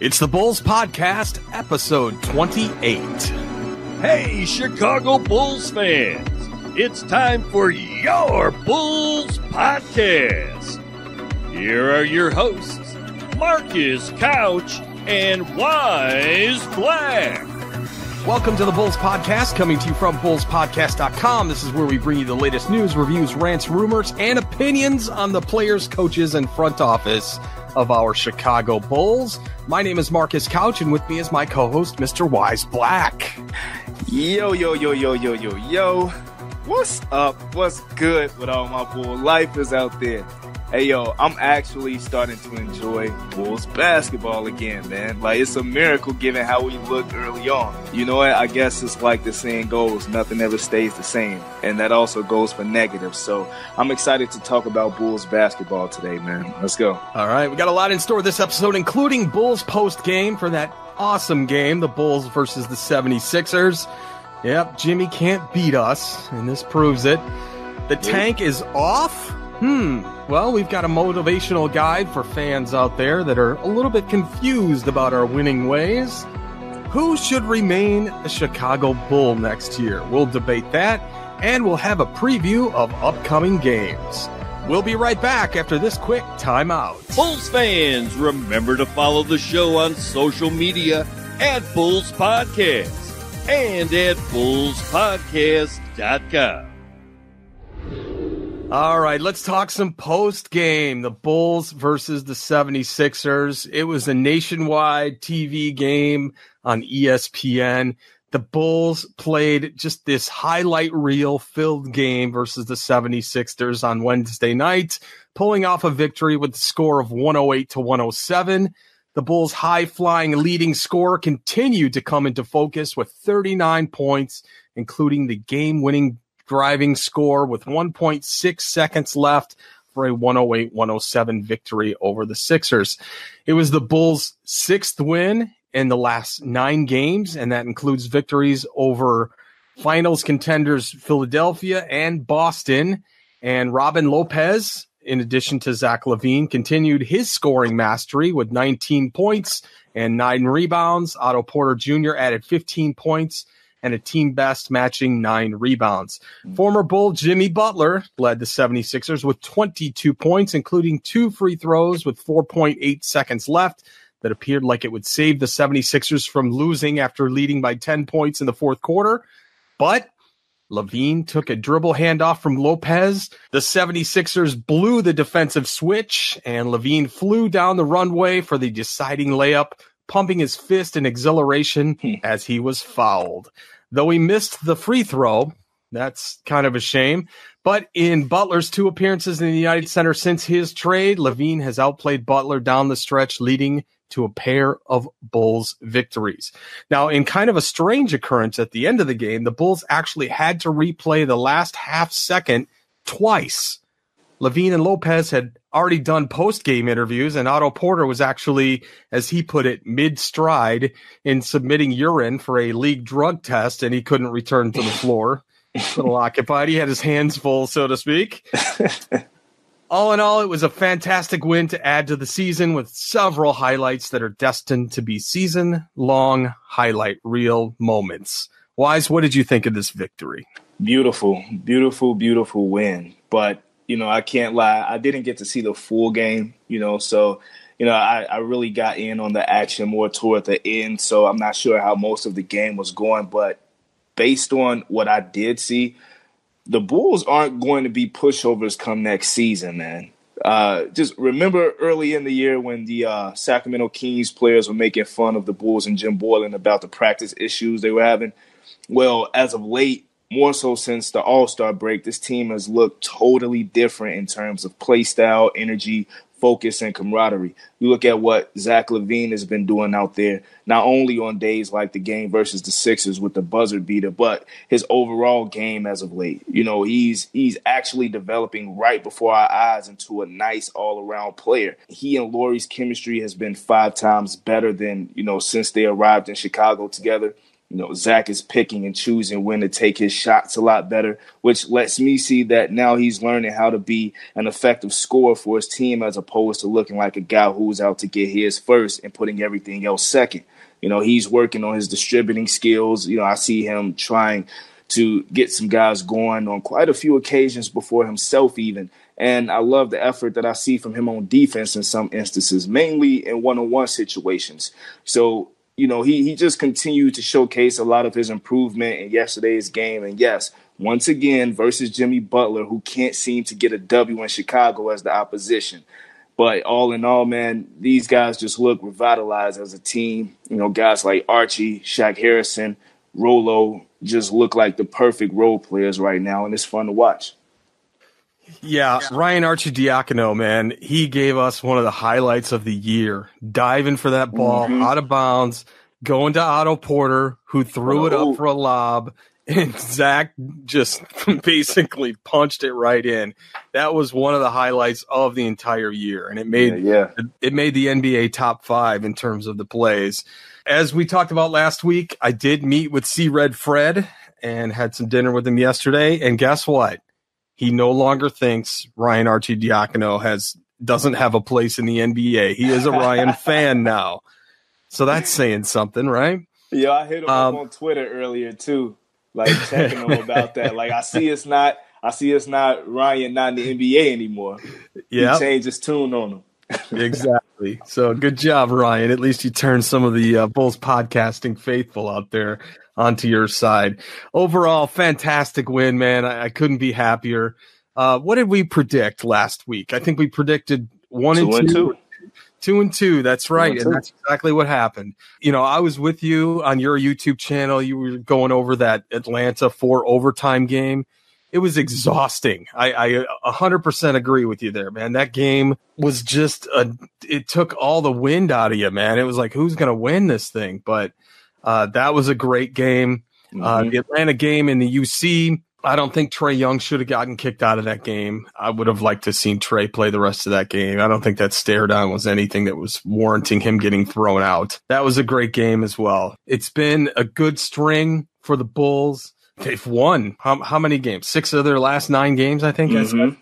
It's the Bulls Podcast, episode 28. Hey, Chicago Bulls fans. It's time for your Bulls Podcast. Here are your hosts, Marcus Couch and Wyse Black. Welcome to the Bulls Podcast, coming to you from bullspodcast.com. This is where we bring you the latest news, reviews, rants, rumors, and opinions on the players, coaches, and front office of our Chicago Bulls. My name is Marcus Couch, and with me is my co-host, Mr. Wyse Black. Yo. What's up? What's good with all my Bull lifers out there? Hey, yo, I'm actually starting to enjoy Bulls basketball again, man. Like, it's a miracle given how we looked early on. You know what? I guess it's like the saying goes, nothing ever stays the same. And that also goes for negative. So I'm excited to talk about Bulls basketball today, man. Let's go. All right, we got a lot in store this episode, including Bulls post-game for that awesome game, the Bulls versus the 76ers. Yep, Jimmy can't beat us, and this proves it. The tank is off? Well, we've got a motivational guide for fans out there that are a little bit confused about our winning ways. Who should remain a Chicago Bull next year? We'll debate that, and we'll have a preview of upcoming games. We'll be right back after this quick timeout. Bulls fans, remember to follow the show on social media at Bulls Podcast and at bullspodcast.com. All right, let's talk some post-game. The Bulls versus the 76ers. It was a nationwide TV game on ESPN. The Bulls played just this highlight reel-filled game versus the 76ers on Wednesday night, pulling off a victory with the score of 108-107. The Bulls' high-flying leading scorer continued to come into focus with 39 points, including the game-winning driving score with 1.6 seconds left for a 108-107 victory over the Sixers. It was the Bulls' sixth win in the last 9 games, and that includes victories over finals contenders Philadelphia and Boston. And Robin Lopez, in addition to Zach LaVine, continued his scoring mastery with 19 points and 9 rebounds. Otto Porter Jr. added 15 points and a team best matching 9 rebounds. Former Bull Jimmy Butler led the 76ers with 22 points, including 2 free throws with 4.8 seconds left that appeared like it would save the 76ers from losing after leading by 10 points in the fourth quarter. But LaVine took a dribble handoff from Lopez. The 76ers blew the defensive switch, and LaVine flew down the runway for the deciding layup, pumping his fist in exhilaration as he was fouled. Though he missed the free throw, that's kind of a shame. But in Butler's 2 appearances in the United Center since his trade, LaVine has outplayed Butler down the stretch, leading to a pair of Bulls victories. Now, in kind of a strange occurrence at the end of the game, the Bulls actually had to replay the last half second twice. LaVine and Lopez had already done post-game interviews, and Otto Porter was actually, as he put it, mid-stride in submitting urine for a league drug test, and he couldn't return to the floor. A little occupied. He had his hands full, so to speak. All in all, it was a fantastic win to add to the season with several highlights that are destined to be season-long highlight reel moments. Wyse, what did you think of this victory? Beautiful win. But you know, I can't lie, I didn't get to see the full game, so, I really got in on the action more toward the end, so I'm not sure how most of the game was going, but based on what I did see, the Bulls aren't going to be pushovers come next season, man. Just remember early in the year when the Sacramento Kings players were making fun of the Bulls and Jim Boylan about the practice issues they were having? Well, as of late, more so since the All-Star break, this team has looked totally different in terms of play style, energy, focus, and camaraderie. You look at what Zach LaVine has been doing out there, not only on days like the game versus the Sixers with the buzzer beater, but his overall game as of late. He's actually developing right before our eyes into a nice all-around player. He and Lauri's chemistry has been 5 times better than, since they arrived in Chicago together. Zach is picking and choosing when to take his shots a lot better, which lets me see that now he's learning how to be an effective scorer for his team as opposed to looking like a guy who's out to get his first and putting everything else second. He's working on his distributing skills. I see him trying to get some guys going on quite a few occasions before himself even. And I love the effort that I see from him on defense in some instances, mainly in one-on-one situations. So, he just continued to showcase a lot of his improvement in yesterday's game. And yes, once again, versus Jimmy Butler, who can't seem to get a W in Chicago as the opposition. But all in all, man, these guys just look revitalized as a team. Guys like Archie, Shaq Harrison, Rolo just look like the perfect role players right now, and it's fun to watch. Yeah, Ryan Arcidiacono, man, he gave us one of the highlights of the year. Diving for that ball out of bounds, going to Otto Porter, who threw it up for a lob, and Zach just basically punched it right in. That was one of the highlights of the entire year, and it made the NBA top 5 in terms of the plays. As we talked about last week, I did meet with C-Red Fred and had some dinner with him yesterday, and guess what? He no longer thinks Ryan Arcidiacono doesn't have a place in the NBA. He is a Ryan fan now. So that's saying something, right? Yeah, I hit him up on Twitter earlier too, checking him about that. I see it's not Ryan not in the NBA anymore. Yeah, he changed his tune on him. Exactly. So good job, Ryan. At least you turned some of the Bulls podcasting faithful out there onto your side. Overall, fantastic win, man. I couldn't be happier. What did we predict last week? I think we predicted 1-2. 2-2. That's right. And that's exactly what happened. I was with you on your YouTube channel. You were going over that Atlanta 4 overtime game. It was exhausting. I 100% agree with you there, man. That game was just it took all the wind out of you, man. It was like, who's going to win this thing? But that was a great game. The Atlanta game in the UC, I don't think Trae Young should have gotten kicked out of that game. I would have liked to have seen Trae play the rest of that game. I don't think that stare down was anything that was warranting him getting thrown out. That was a great game as well. It's been a good string for the Bulls. They've won how many games? 6 of their last 9 games, I think.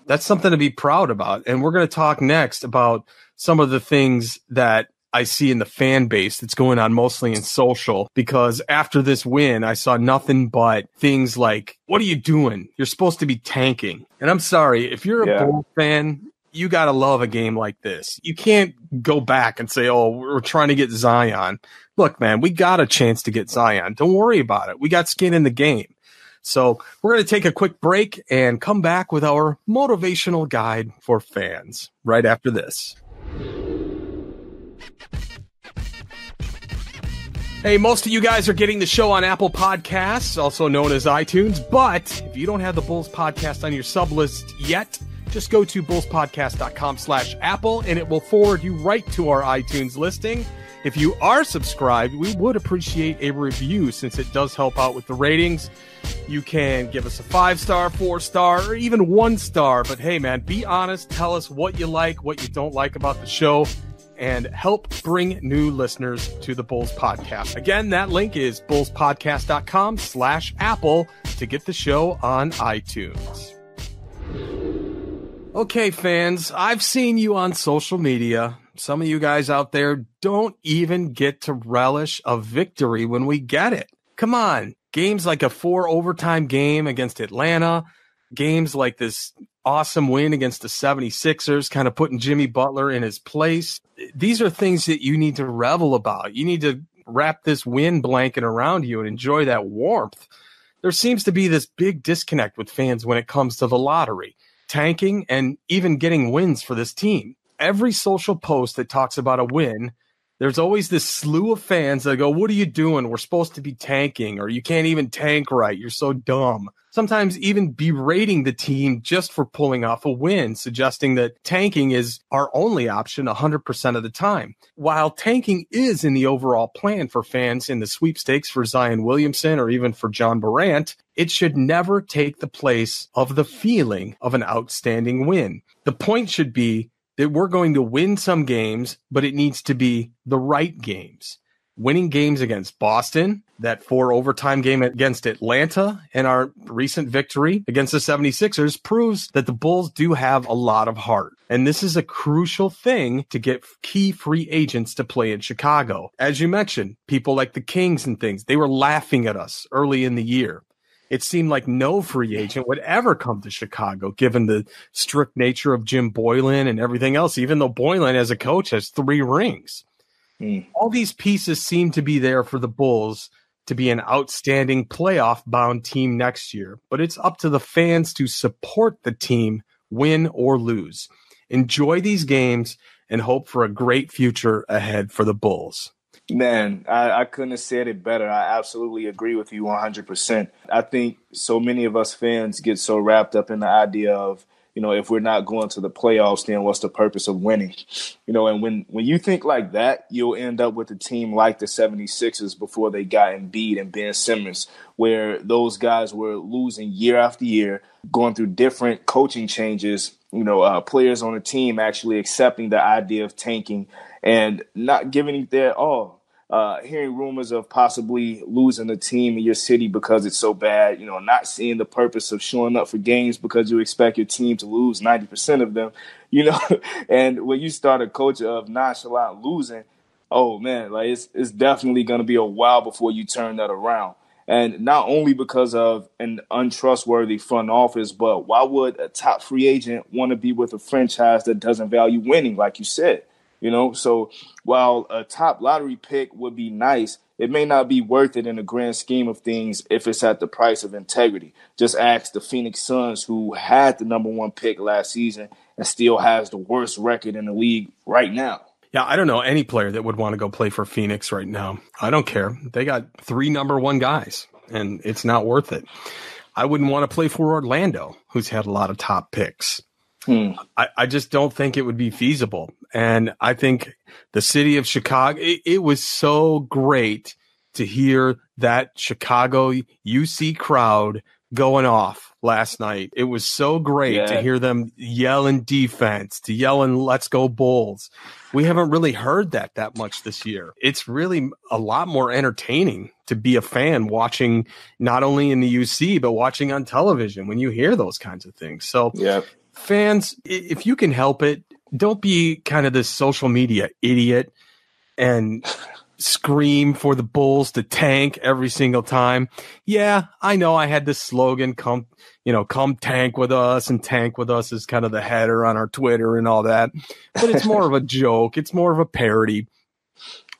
That's something to be proud about. And we're going to talk next about some of the things that I see in the fan base that's going on mostly in social, because after this win, I saw nothing but things like, what are you doing? You're supposed to be tanking. And I'm sorry, if you're a Bulls fan, you got to love a game like this. You can't go back and say, oh, we're trying to get Zion. Look, man, we got a chance to get Zion. Don't worry about it. We got skin in the game. So we're going to take a quick break and come back with our motivational guide for fans right after this. Hey, most of you guys are getting the show on Apple Podcasts, also known as iTunes. But if you don't have the Bulls Podcast on your sub list yet, just go to bullspodcast.com/Apple and it will forward you right to our iTunes listing. If you are subscribed, we would appreciate a review since it does help out with the ratings. You can give us a 5-star, 4-star, or even 1-star. But hey, man, be honest. Tell us what you like, what you don't like about the show, and help bring new listeners to the Bulls Podcast. Again, that link is bullspodcast.com/Apple to get the show on iTunes. Okay, fans, I've seen you on social media. Some of you guys out there don't even get to relish a victory when we get it. Come on. Games like a 4 overtime game against Atlanta, games like this awesome win against the 76ers, kind of putting Jimmy Butler in his place. These are things that you need to revel about. You need to wrap this wind blanket around you and enjoy that warmth. There seems to be this big disconnect with fans when it comes to the lottery, tanking, and even getting wins for this team. Every social post that talks about a win, there's always this slew of fans that go, what are you doing? We're supposed to be tanking, or you can't even tank right. You're so dumb. Sometimes even berating the team just for pulling off a win, suggesting that tanking is our only option 100% of the time. While tanking is in the overall plan for fans in the sweepstakes for Zion Williamson or even for John Morant, it should never take the place of the feeling of an outstanding win. The point should be that we're going to win some games, but it needs to be the right games. winning games against Boston, that 4 overtime game against Atlanta, and our recent victory against the 76ers proves that the Bulls do have a lot of heart. And this is a crucial thing to get key free agents to play in Chicago. As you mentioned, people like the Kings and things, they were laughing at us early in the year. It seemed like no free agent would ever come to Chicago, given the strict nature of Jim Boylan and everything else, even though Boylan as a coach has 3 rings. All these pieces seem to be there for the Bulls to be an outstanding playoff-bound team next year, but it's up to the fans to support the team, win or lose. Enjoy these games and hope for a great future ahead for the Bulls. Man, I couldn't have said it better. I absolutely agree with you 100%. I think so many of us fans get so wrapped up in the idea of, if we're not going to the playoffs, then what's the purpose of winning? And when you think like that, you'll end up with a team like the 76ers before they got Embiid and Ben Simmons, where those guys were losing year after year, going through different coaching changes, players on the team actually accepting the idea of tanking and not giving it their all. Hearing rumors of possibly losing a team in your city because it's so bad, not seeing the purpose of showing up for games because you expect your team to lose 90% of them, and when you start a culture of nonchalant losing, oh man, like it's definitely going to be a while before you turn that around. And not only because of an untrustworthy front office, but why would a top free agent want to be with a franchise that doesn't value winning, like you said? So while a top lottery pick would be nice, it may not be worth it in the grand scheme of things if it's at the price of integrity. Just ask the Phoenix Suns, who had the number 1 pick last season and still has the worst record in the league right now. Yeah, I don't know any player that would want to go play for Phoenix right now. I don't care. They got 3 number 1 guys, and it's not worth it. I wouldn't want to play for Orlando, who's had a lot of top picks. I just don't think it would be feasible. And I think the city of Chicago, it was so great to hear that Chicago UC crowd going off last night. It was so great to hear them yelling defense, to yelling, let's go Bulls. We haven't really heard that much this year. It's really a lot more entertaining to be a fan watching, not only in the UC, but watching on television when you hear those kinds of things. So fans, if you can help it, don't be kind of this social media idiot and scream for the Bulls to tank every single time. Yeah, I know I had this slogan, come tank with us, and tank with us is kind of the header on our Twitter and all that. But it's more of a joke. It's more of a parody.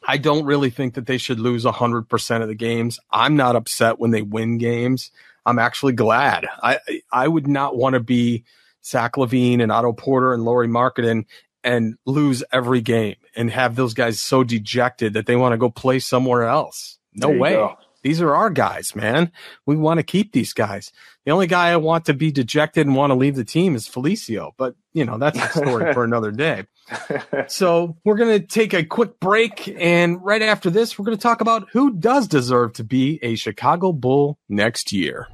I don't really think that they should lose 100% of the games. I'm not upset when they win games. I'm actually glad. I would not want to be Zach LaVine and Otto Porter and Lauri Markkanen and lose every game and have those guys so dejected that they want to go play somewhere else. No way. Go. These are our guys, man. We want to keep these guys. The only guy I want to be dejected and want to leave the team is Felicio, but that's a story for another day. So we're going to take a quick break, and right after this, we're going to talk about who does deserve to be a Chicago Bull next year.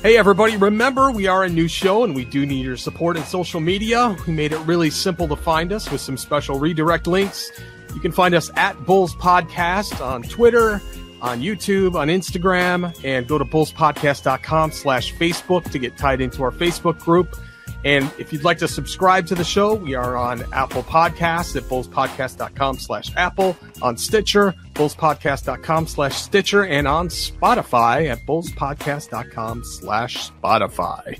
Hey everybody, remember we are a new show and we do need your support in social media. We made it really simple to find us with some special redirect links. You can find us at Bulls Podcast on Twitter, on YouTube, on Instagram, and go to bullspodcast.com/Facebook to get tied into our Facebook group. And if you'd like to subscribe to the show, we are on Apple Podcasts at bullspodcast.com/Apple, on Stitcher, bullspodcast.com/Stitcher, and on Spotify at bullspodcast.com/Spotify.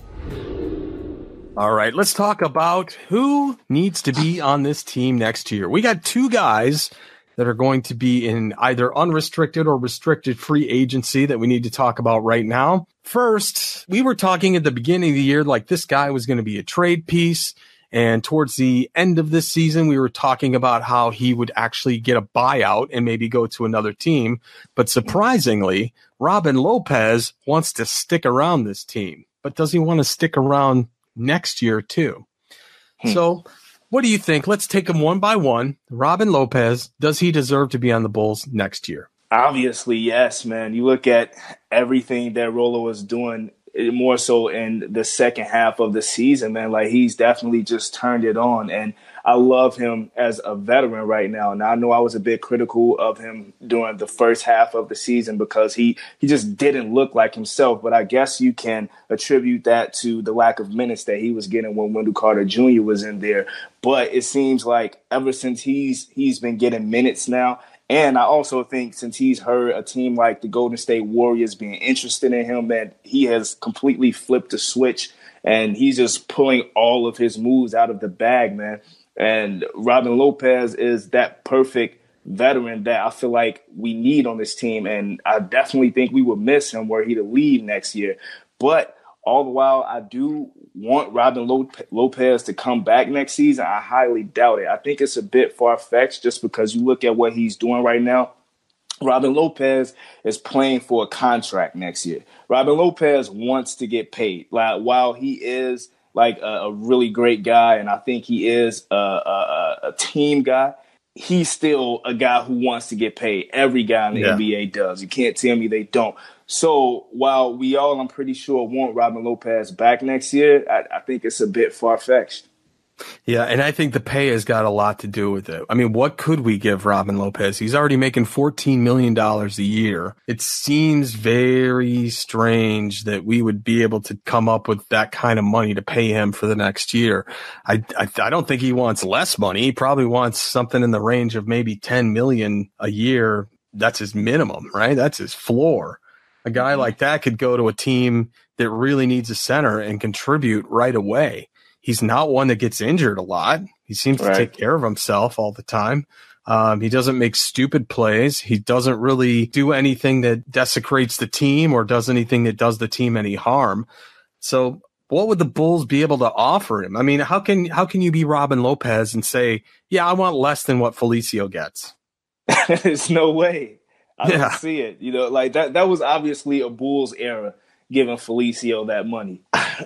All right, let's talk about who needs to be on this team next year. We got 2 guys that are going to be in either unrestricted or restricted free agency that we need to talk about right now. First, we were talking at the beginning of the year like this guy was going to be a trade piece. And towards the end of this season, we were talking about how he would actually get a buyout and maybe go to another team. But surprisingly, Robin Lopez wants to stick around this team. But does he want to stick around next year too? So what do you think? Let's take them one by one. Robin Lopez, does he deserve to be on the Bulls next year? Obviously, yes, man. You look at everything that Rolo was doing more so in the second half of the season, man. Like, he's definitely just turned it on. And I love him as a veteran right now. Now, I know I was a bit critical of him during the first half of the season because he just didn't look like himself. But I guess you can attribute that to the lack of minutes that he was getting when Wendell Carter Jr. was in there. But it seems like ever since he's been getting minutes now, and I also think since he's heard a team like the Golden State Warriors being interested in him, that he has completely flipped the switch and he's just pulling all of his moves out of the bag, man. And Robin Lopez is that perfect veteran that I feel like we need on this team. And I definitely think we would miss him were he to leave next year. But all the while, I do want Robin Lopez to come back next season. I highly doubt it. I think it's a bit far-fetched just because you look at what he's doing right now. Robin Lopez is playing for a contract next year. Robin Lopez wants to get paid. Like, while he is like a really great guy, and I think he is a team guy, he's still a guy who wants to get paid. Every guy in the NBA does. You can't tell me they don't. So while we all, I'm pretty sure, want Robin Lopez back next year, I think it's a bit far-fetched. Yeah, and I think the pay has got a lot to do with it. I mean, what could we give Robin Lopez? He's already making $14 million a year. It seems very strange that we would be able to come up with that kind of money to pay him for the next year. I don't think he wants less money. He probably wants something in the range of maybe $10 million a year. That's his minimum, right? That's his floor. A guy like that could go to a team that really needs a center and contribute right away. He's not one that gets injured a lot. He seems to take care of himself all the time. He doesn't make stupid plays. He doesn't really do anything that desecrates the team or does anything that does the team any harm. So what would the Bulls be able to offer him? I mean, how can you be Robin Lopez and say, yeah, I want less than what Felicio gets? There's no way. I don't see it. You know, like that was obviously a Bulls era, giving Felicio that money.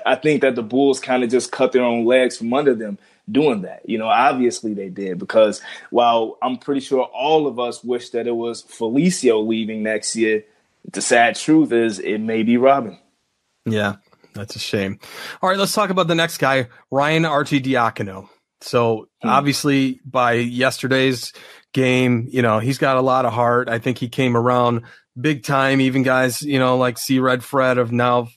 I think that the Bulls kind of just cut their own legs from under them doing that. You know, obviously they did, because while I'm pretty sure all of us wish that it was Felicio leaving next year, the sad truth is it may be Robin. Yeah, that's a shame. All right, let's talk about the next guy, Ryan Arcidiacono. So obviously by yesterday's game, you know, he's got a lot of heart. I think he came around big time. Even guys, you know, like C. Red Fred have now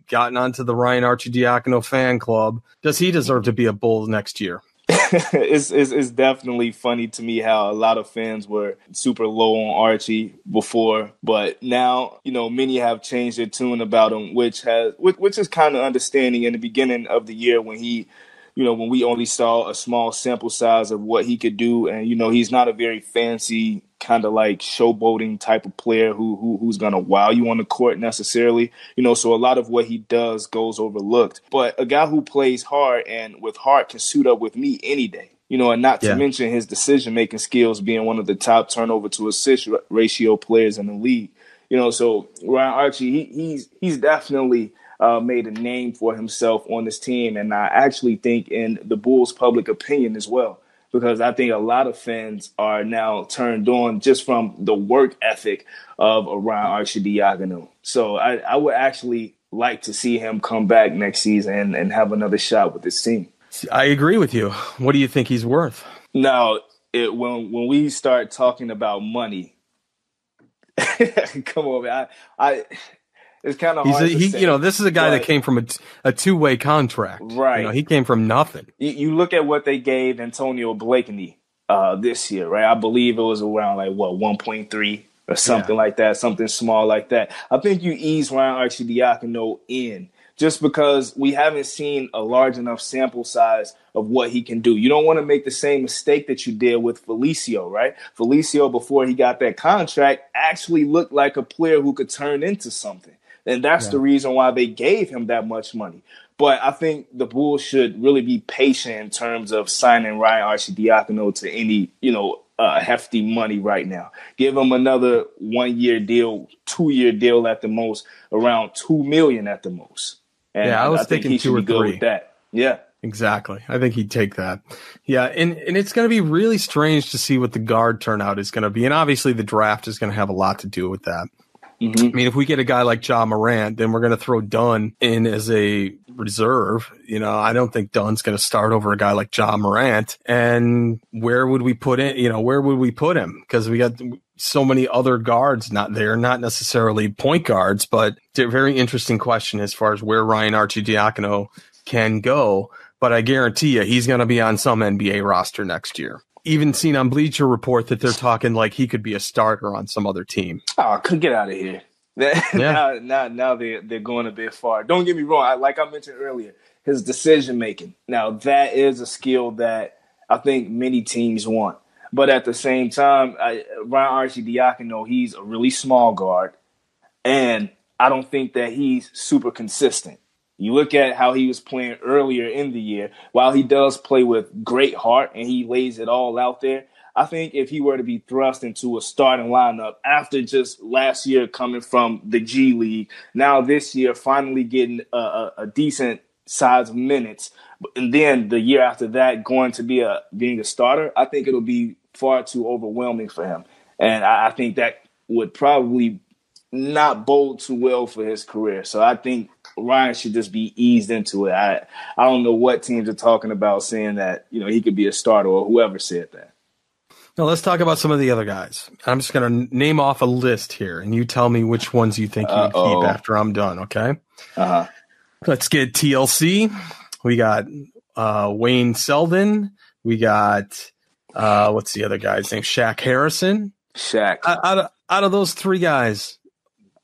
gotten onto the Ryan Arcidiacono fan club. Does he deserve to be a Bull next year? It's definitely funny to me how a lot of fans were super low on Archie before, but now, you know, many have changed their tune about him, which is kind of understanding. In the beginning of the year when when we only saw a small sample size of what he could do, and, you know, he's not a very fancy kind of like showboating type of player who's going to wow you on the court necessarily, you know, so a lot of what he does goes overlooked. But a guy who plays hard and with heart can suit up with me any day, you know, and not to mention his decision-making skills being one of the top turnover to assist ratio players in the league, you know. So Ryan Archie, he's definitely made a name for himself on this team, and I actually think in the Bulls' public opinion as well, because I think a lot of fans are now turned on just from the work ethic of Ryan Arcidiacono. So I would actually like to see him come back next season and have another shot with this team. I agree with you. What do you think he's worth? Now, when we start talking about money, come on, man. It's kind of hard to say. You know, this is a guy that came from a two-way contract. Right. You know, he came from nothing. You look at what they gave Antonio Blakeney this year, right? I believe it was around 1.3 or something like that, something small like that. I think you ease Ryan Arcidiacono in just because we haven't seen a large enough sample size of what he can do. You don't want to make the same mistake that you did with Felicio, right? Felicio, before he got that contract, actually looked like a player who could turn into something. And that's the reason why they gave him that much money. But I think the Bulls should really be patient in terms of signing Ryan Arcidiacono to any, hefty money right now. Give him another 1-year deal, 2-year deal at the most, around $2 million at the most. And I was thinking he should 2 or be good 3 with that. Yeah. Exactly. I think he'd take that. Yeah, and it's going to be really strange to see what the guard turnout is going to be. And obviously the draft is going to have a lot to do with that. Mm-hmm. I mean, if we get a guy like Ja Morant, then we're going to throw Dunn in as a reserve. I don't think Dunn's going to start over a guy like John Morant. And where would we put it? Where would we put him? Because we got so many other guards not necessarily point guards, but it's a very interesting question as far as where Ryan Arcidiacono can go. But I guarantee you he's going to be on some NBA roster next year. Even seen on Bleacher Report that they're talking like he could be a starter on some other team. Oh, could get out of here. Yeah. Now they're going a bit far. Don't get me wrong. Like I mentioned earlier, his decision making. Now that is a skill that I think many teams want. But at the same time, Ryan Arcidiacono, he's a really small guard, and I don't think that he's super consistent. You look at how he was playing earlier in the year. While he does play with great heart and he lays it all out there, I think if he were to be thrust into a starting lineup after just last year coming from the G League, now this year finally getting a decent size of minutes, and then the year after that going to be being a starter, I think it'll be far too overwhelming for him. And I think that would probably not bode too well for his career. So I think Ryan should just be eased into it. I don't know what teams are talking about saying that, he could be a starter or whoever said that. Now let's talk about some of the other guys. I'm just going to name off a list here, and you tell me which ones you think you would keep after I'm done, okay? Uh-huh. Let's get TLC. We got Wayne Selden. We got, what's the other guy's name? Shaq Harrison. Shaq. Out of those three guys,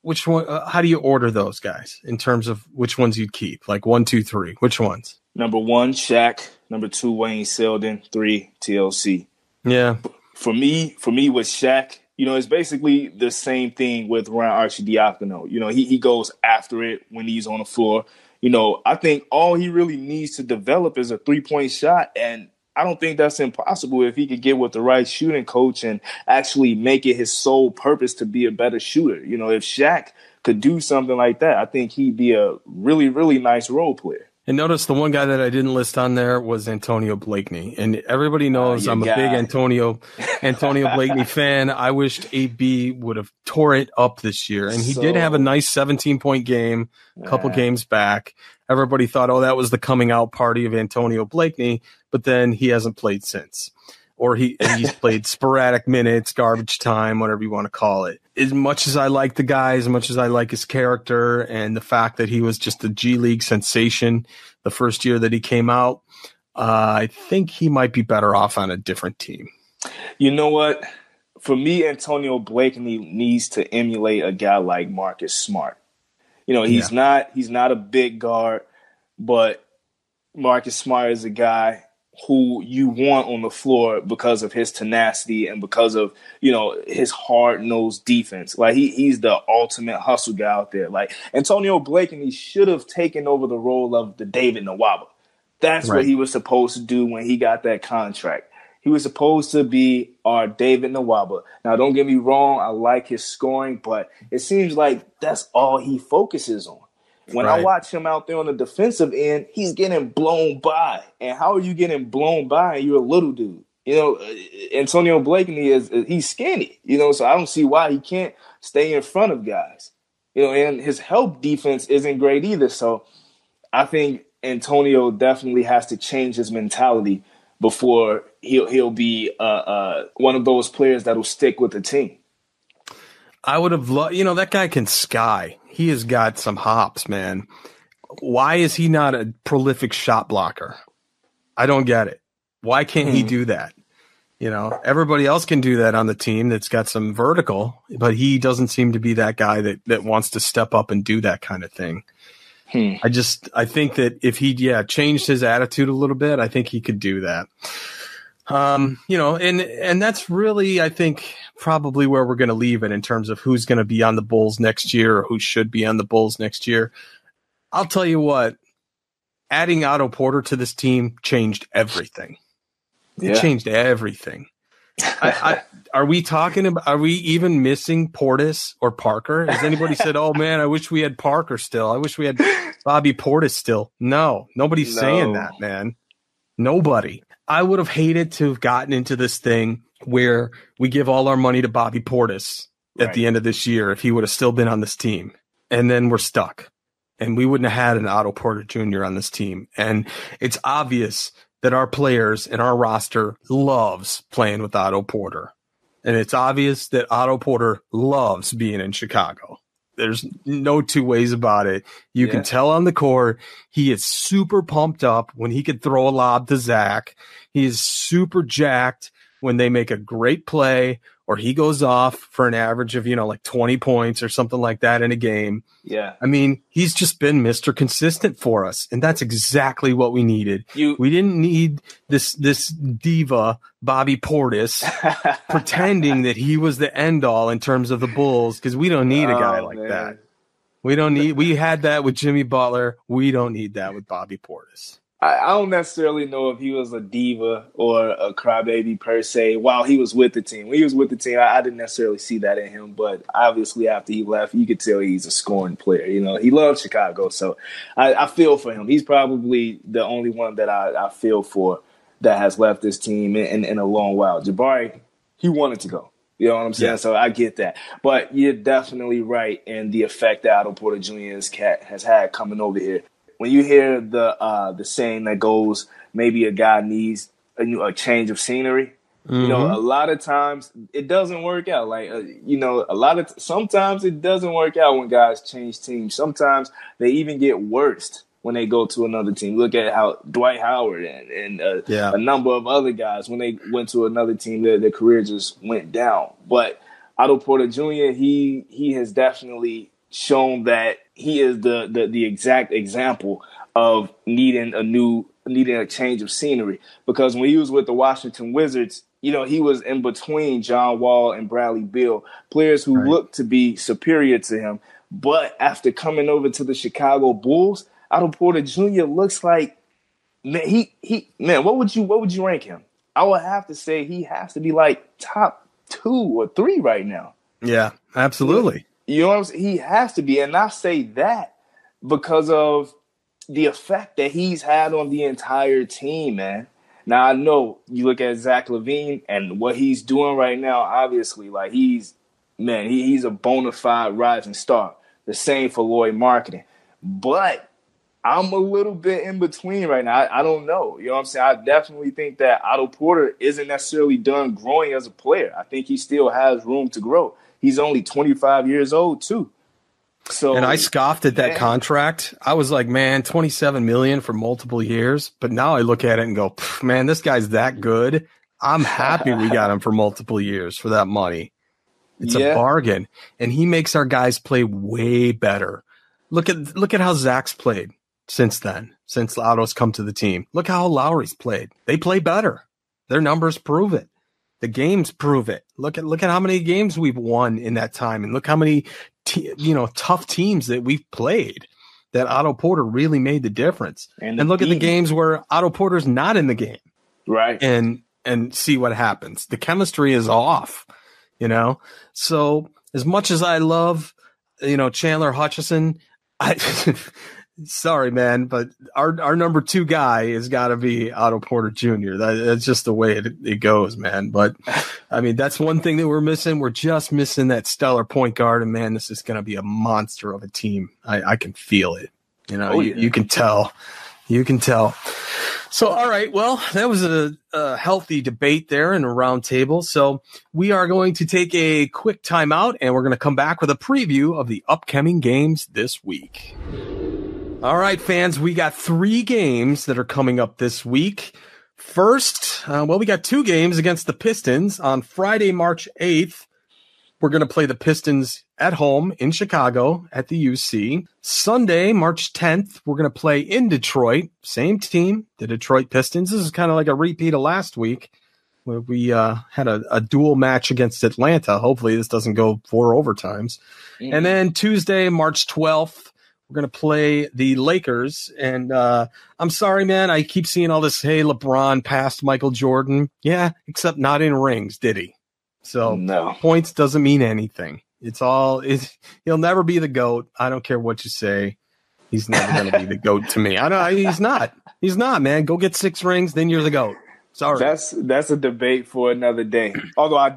which one? How do you order those guys in terms of which ones you'd keep? Like 1, 2, 3. Which ones? Number 1, Shaq. Number 2, Wayne Selden. 3, TLC. Yeah. For me with Shaq, it's basically the same thing with Ryan Arcidiacono. He goes after it when he's on the floor. I think all he really needs to develop is a 3-point shot, and I don't think that's impossible if he could get with the right shooting coach and actually make it his sole purpose to be a better shooter. If Shaq could do something like that, I think he'd be a really, really nice role player. And notice the one guy that I didn't list on there was Antonio Blakeney. And everybody knows I'm a big Antonio Blakeney fan. I wished AB would have tore it up this year. And he did have a nice 17-point game a couple games back. Everybody thought, that was the coming out party of Antonio Blakeney. But then he hasn't played since. Or he's played sporadic minutes, garbage time, whatever you want to call it. As much as I like the guy, as much as I like his character and the fact that he was just a G League sensation the first year that he came out, I think he might be better off on a different team. You know what? For me, Antonio Blakeney needs to emulate a guy like Marcus Smart. He's not a big guard, but Marcus Smart is a guy who you want on the floor because of his tenacity and because of, his hard-nosed defense. Like, he's the ultimate hustle guy out there. Like, Antonio Blakeney should have taken over the role of the David Nwaba. That's right. What he was supposed to do when he got that contract. He was supposed to be our David Nwaba. Now, don't get me wrong, I like his scoring, but it seems like that's all he focuses on. When I watch him out there on the defensive end, he's getting blown by. And how are you getting blown by and you're a little dude? Antonio Blakeney he's skinny, so I don't see why he can't stay in front of guys. And his help defense isn't great either. So I think Antonio definitely has to change his mentality before he'll be one of those players that'll stick with the team. I would have loved, that guy can sky. He has got some hops, man. Why is he not a prolific shot blocker? I don't get it. Why can't he do that? Everybody else can do that on the team that's got some vertical, but he doesn't seem to be that guy that wants to step up and do that kind of thing. I think that if he, changed his attitude a little bit, I think he could do that. And that's really, I think, probably where we're going to leave it in terms of who's going to be on the Bulls next year or who should be on the Bulls next year. I'll tell you what, adding Otto Porter to this team changed everything. It changed everything. Are we even missing Portis or Parker? Has anybody said, oh man, I wish we had Parker still. I wish we had Bobby Portis still. No, nobody's saying that, man. Nobody. I would have hated to have gotten into this thing where we give all our money to Bobby Portis at the end of this year if he would have still been on this team. And then we're stuck. and we wouldn't have had an Otto Porter Jr. on this team. And it's obvious that our players and our roster loves playing with Otto Porter. And it's obvious that Otto Porter loves being in Chicago. There's no two ways about it. You can tell on the court, he is super pumped up when he could throw a lob to Zach. He is super jacked when they make a great play or he goes off for an average of, like 20 points or something like that in a game. Yeah. I mean, he's just been Mr. Consistent for us, and that's exactly what we needed. We didn't need this diva, Bobby Portis, pretending that he was the end-all in terms of the Bulls, because we don't need a guy like that. We had that with Jimmy Butler. We don't need that with Bobby Portis. I don't necessarily know if he was a diva or a crybaby per se while he was with the team. When he was with the team, I didn't necessarily see that in him. But obviously after he left, you could tell he's a scoring player. He loves Chicago. So I feel for him. He's probably the only one that I feel for that has left this team in a long while. Jabari, he wanted to go. You know what I'm saying? Yeah. So I get that. But you're definitely right in the effect that Otto Porter Jr. has had coming over here. When you hear the saying that goes, maybe a guy needs a change of scenery, a lot of times it doesn't work out. Sometimes it doesn't work out when guys change teams. Sometimes they even get worse when they go to another team. Look at how Dwight Howard and a number of other guys, when they went to another team, their career just went down. But Otto Porter Jr., he has definitely shown that he is the exact example of needing a change of scenery. Because when he was with the Washington Wizards, he was in between John Wall and Bradley Beal, players who looked to be superior to him. But after coming over to the Chicago Bulls, Otto Porter Jr. looks like, man, what would you rank him? I would have to say he has to be like top 2 or 3 right now. Yeah, absolutely. You know what I'm saying? He has to be. And I say that because of the effect that he's had on the entire team, man. Now, I know you look at Zach LaVine and what he's doing right now, obviously, like he's a bona fide rising star. The same for Lloyd Marketing. But I'm a little bit in between right now. I don't know. You know what I'm saying? I definitely think that Otto Porter isn't necessarily done growing as a player. I think he still has room to grow. He's only 25 years old, too. And I scoffed at that contract. I was like, man, $27 million for multiple years. But now I look at it and go, man, this guy's that good. I'm happy we got him for multiple years for that money. It's a bargain. And he makes our guys play way better. Look at how Zach's played since then, since Otto's come to the team. Look how Lowry's played. They play better. Their numbers prove it. The games prove it. Look at how many games we've won in that time, and look how many tough teams that we've played. That Otto Porter really made the difference. And look at the games where Otto Porter's not in the game, right? And see what happens. The chemistry is off, So as much as I love, Chandler Hutchison, sorry, man, but our number 2 guy has got to be Otto Porter Jr. That's just the way it goes, man. But, I mean, that's one thing that we're missing. We're just missing that stellar point guard, and, man, this is going to be a monster of a team. I can feel it. You can tell. You can tell. So, all right, well, that was a healthy debate there in a round table. So we are going to take a quick timeout, and we're going to come back with a preview of the upcoming games this week. All right, fans, we got 3 games that are coming up this week. First, we got 2 games against the Pistons. On Friday, March 8th, we're going to play the Pistons at home in Chicago at the UC. Sunday, March 10th, we're going to play in Detroit. Same team, the Detroit Pistons. This is kind of like a repeat of last week, where we had a dual match against Atlanta. Hopefully this doesn't go 4 overtimes. And then Tuesday, March 12th, we're going to play the Lakers, and I'm sorry, man. I keep seeing all this, hey, LeBron passed Michael Jordan. Yeah, except not in rings, did he? So no. Points doesn't mean anything. He'll never be the GOAT. I don't care what you say. He's never going to be the GOAT to me. He's not. He's not, man. Go get 6 rings, then you're the GOAT. Sorry. That's a debate for another day. Although I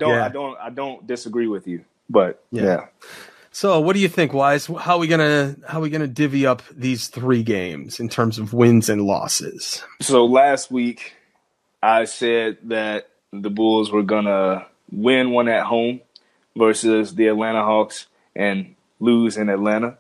don't disagree with you, but yeah. So what do you think, Wyse? How are we gonna divvy up these 3 games in terms of wins and losses? So last week, I said that the Bulls were gonna win one at home versus the Atlanta Hawks and lose in Atlanta,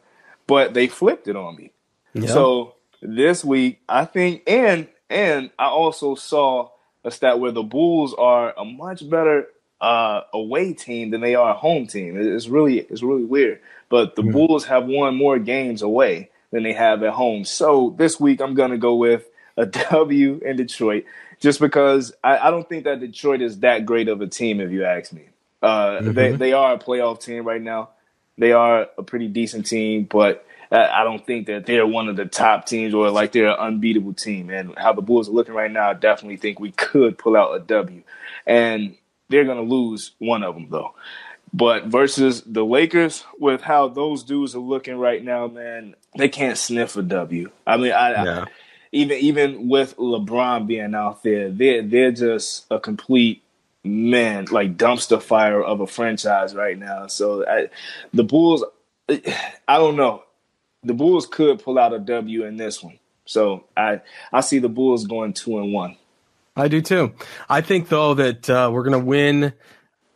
but they flipped it on me. Yeah. So this week, I think, and I also saw a stat where the Bulls are a much better away team than they are a home team. It's really weird. But the Bulls have won more games away than they have at home. So this week I'm going to go with a W in Detroit just because I don't think that Detroit is that great of a team, if you ask me. They are a playoff team right now. They are a pretty decent team, but I don't think that they're one of the top teams or like they're an unbeatable team. And how the Bulls are looking right now, I definitely think we could pull out a W. And they're going to lose one of them, though. But versus the Lakers, with how those dudes are looking right now, man, they can't sniff a W. I mean, even with LeBron being out there, they're just a complete, man, like dumpster fire of a franchise right now. So the Bulls, I don't know. The Bulls could pull out a W in this one. So I see the Bulls going 2-1. I do too. I think, though, that we're going to win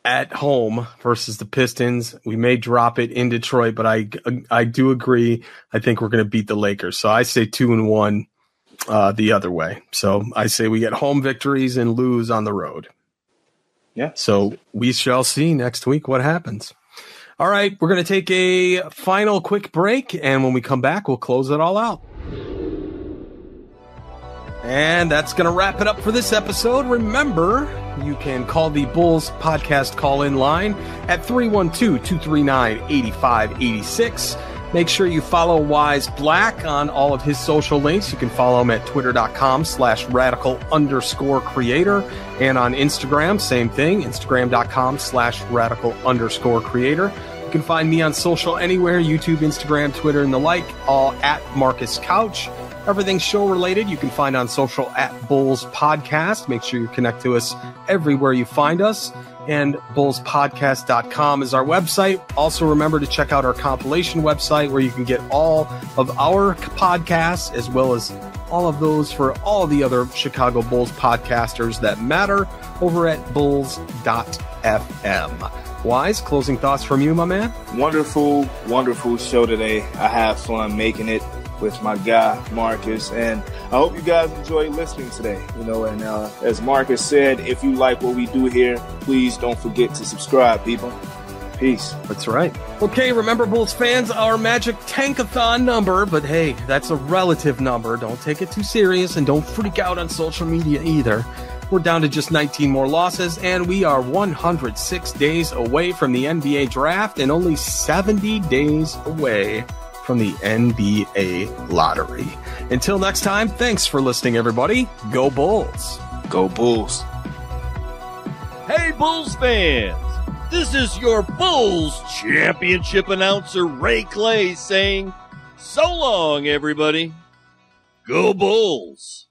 at home versus the Pistons. We may drop it in Detroit, but I do agree. I think we're going to beat the Lakers. So I say 2-1 the other way. So I say we get home victories and lose on the road. Yeah. So we shall see next week what happens. All right, we're going to take a final quick break, and when we come back, we'll close it all out. And that's going to wrap it up for this episode. Remember, you can call the Bulls Podcast call-in line at 312-239-8586. Make sure you follow Wyse Black on all of his social links. You can follow him at twitter.com/radical_creator. And on Instagram, same thing, instagram.com/radical_creator. You can find me on social anywhere, YouTube, Instagram, Twitter, and the like, all at Marcus Couch. Everything show related, you can find on social at Bulls Podcast. Make sure you connect to us everywhere you find us. And bullspodcast.com is our website. Also, remember to check out our compilation website where you can get all of our podcasts as well as all of those for all the other Chicago Bulls podcasters that matter over at bulls.fm. Wyse, closing thoughts from you, my man? Wonderful, wonderful show today. I have fun making it with my guy, Marcus, and I hope you guys enjoy listening today. And as Marcus said, if you like what we do here, please don't forget to subscribe, people. Peace. That's right. Okay, remember, Bulls fans, our magic tankathon number, but hey, that's a relative number. Don't take it too serious, and don't freak out on social media either. We're down to just 19 more losses, and we are 106 days away from the NBA draft and only 70 days away from the NBA lottery. Until next time, thanks for listening, everybody. Go Bulls. Go Bulls. Hey, Bulls fans. This is your Bulls championship announcer, Ray Clay, saying so long, everybody. Go Bulls.